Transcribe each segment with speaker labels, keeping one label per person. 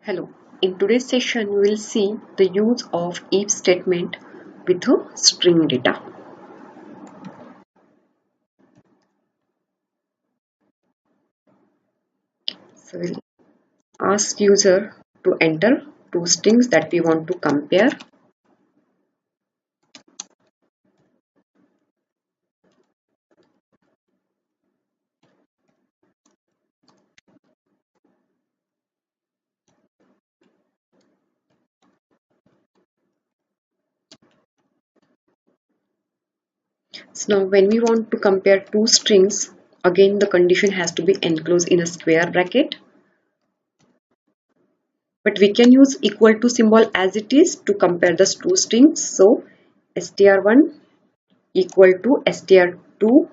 Speaker 1: Hello, in today's session we will see the use of if statement with a string data. So we'll ask user to enter two strings that we want to compare. So now when we want to compare two strings, again the condition has to be enclosed in a square bracket. But we can use equal to symbol as it is to compare the two strings. So str1 equal to str2.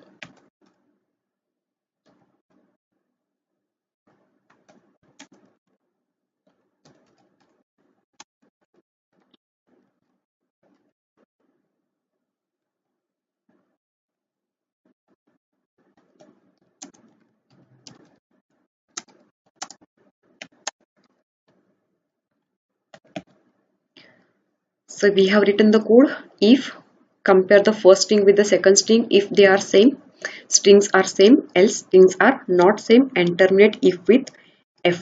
Speaker 1: So we have written the code if compare the first string with the second string if they are same, strings are same, else strings are not same, and terminate if with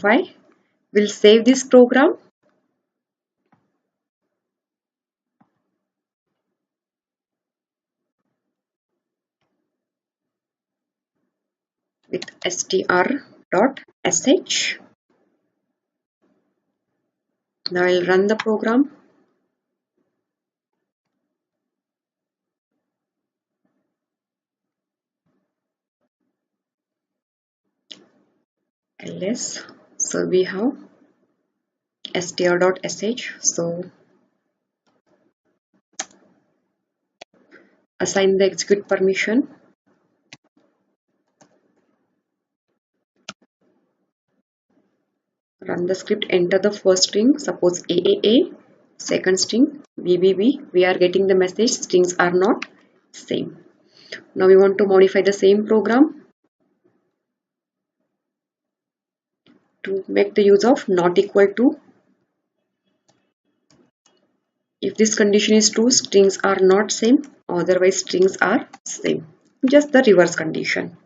Speaker 1: fi. We'll save this program with str.sh. Now I'll run the program. ls. So we have str.sh. So assign the execute permission. Run the script, enter the first string, suppose AAA, second string BBB. We are getting the message strings are not same. Now we want to modify the same program to make the use of not equal to. If this condition is true, strings are not same, otherwise strings are same. Just the reverse condition.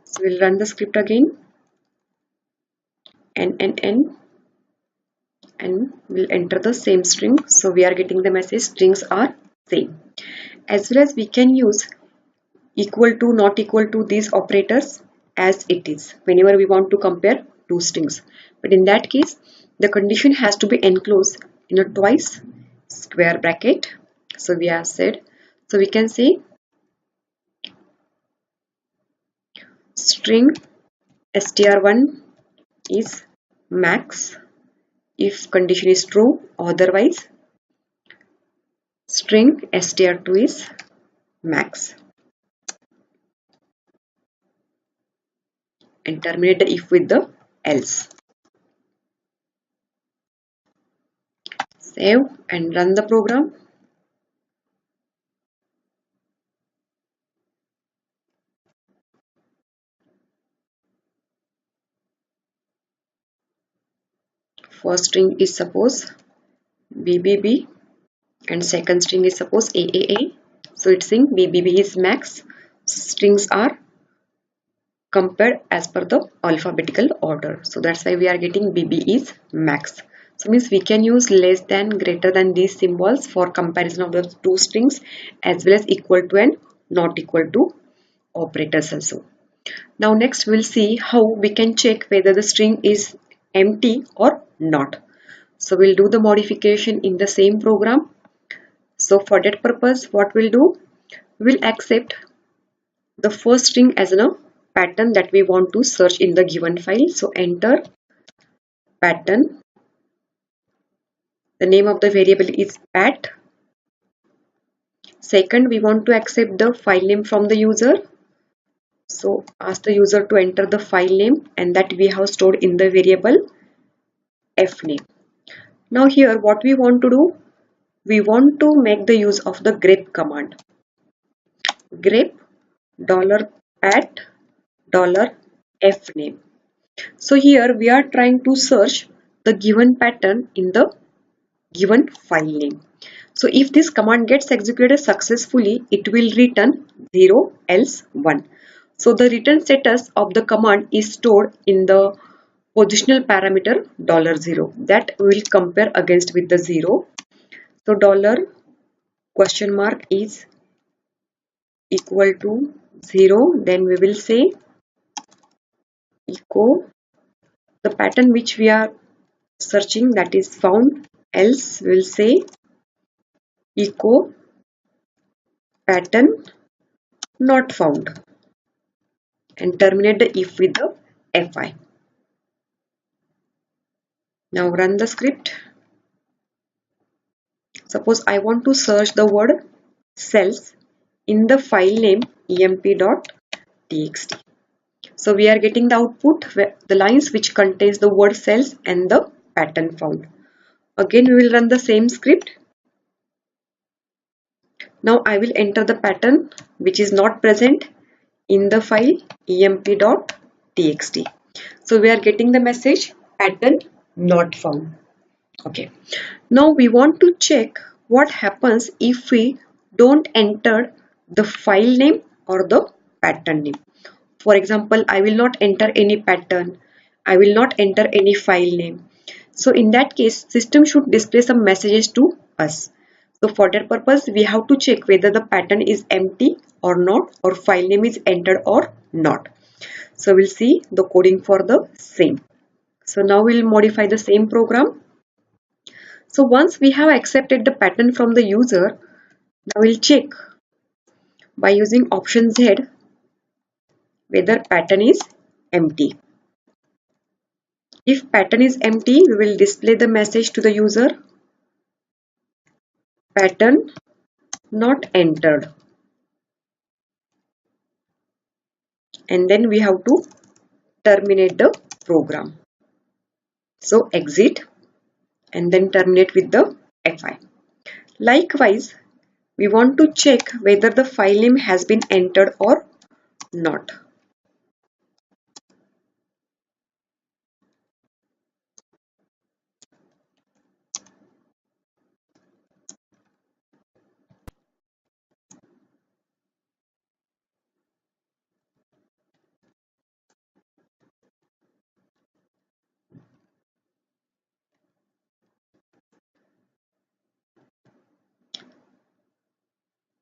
Speaker 1: So we'll run the script again. N and we'll enter the same string. So we are getting the message strings are same. As well as we can use equal to, not equal to these operators as it is whenever we want to compare two strings. But in that case, the condition has to be enclosed in a twice square bracket. So we have said, so we can say string str1 is max if condition is true, otherwise string str2 is max, and terminate the if with the else. Save and run the program. First string is suppose BBB and second string is suppose AAA. So it's saying BBB is max. Strings are compared as per the alphabetical order. So that's why we are getting BB is max. So means we can use less than, greater than these symbols for comparison of the two strings as well as equal to and not equal to operators also. Now next we'll see how we can check whether the string is empty or not. So we'll do the modification in the same program. So for that purpose, what we'll do, we'll accept the first string as a pattern that we want to search in the given file. So enter pattern. The name of the variable is pat. Second, we want to accept the file name from the user. So ask the user to enter the file name and that we have stored in the variable fname. Now here what we want to do, we want to make the use of the grep command. Grep $pat $fname. So here we are trying to search the given pattern in the given file name. So if this command gets executed successfully, it will return 0 else 1. So the return status of the command is stored in the positional parameter $0 that we will compare against with the 0. So dollar question mark is equal to 0, then we will say echo the pattern which we are searching, that is found, else we will say echo pattern not found, and terminate the if with the fi. Now run the script. Suppose I want to search the word cells in the file name emp.txt. So we are getting the output, the lines which contains the word cells and the pattern found. Again we will run the same script. Now I will enter the pattern which is not present in the file emp.txt. So we are getting the message pattern not found. Okay. Now we want to check what happens if we don't enter the file name or the pattern name. For example, I will not enter any pattern. I will not enter any file name. So in that case, system should display some messages to us. So for that purpose, we have to check whether the pattern is empty or not, or file name is entered or not. So we'll see the coding for the same. So now we'll modify the same program. So once we have accepted the pattern from the user, now we'll check by using option Z whether pattern is empty. If pattern is empty, we will display the message to the user, pattern not entered. And then we have to terminate the program. So exit and then terminate with the fi. Likewise, we want to check whether the file name has been entered or not.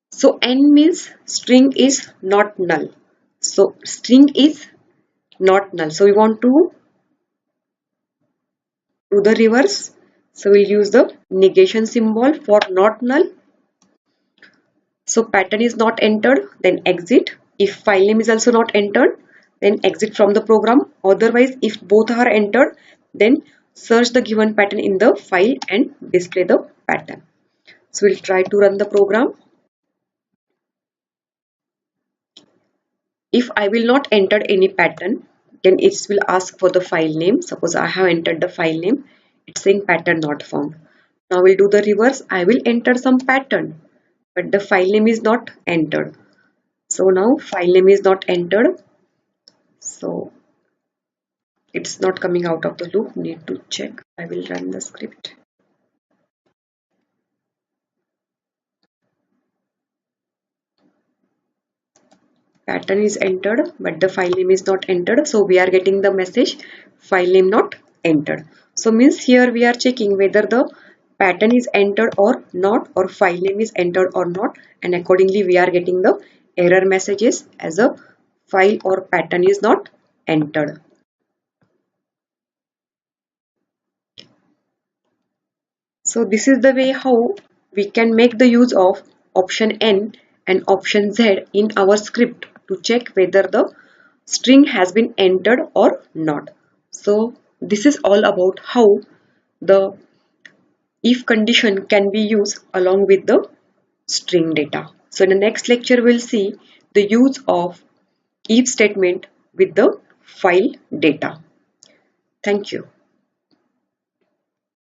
Speaker 1: So n means string is not null. So string is not null. So we want to do the reverse. So we'll use the negation symbol for not null. So pattern is not entered, then exit. If file name is also not entered, then exit from the program. Otherwise, if both are entered, then search the given pattern in the file and display the pattern. So we'll try to run the program. If I will not enter any pattern, then it will ask for the file name. Suppose I have entered the file name, it's saying pattern not found. Now we'll do the reverse. I will enter some pattern, but the file name is not entered. So now file name is not entered. So it's not coming out of the loop. Need to check. I will run the script. Pattern is entered, but the file name is not entered. So we are getting the message file name not entered. So means here we are checking whether the pattern is entered or not, or file name is entered or not, and accordingly we are getting the error messages as a file or pattern is not entered. So this is the way how we can make the use of option N and option Z in our script to check whether the string has been entered or not. So this is all about how the if condition can be used along with the string data. So in the next lecture we'll see the use of if statement with the file data. Thank you.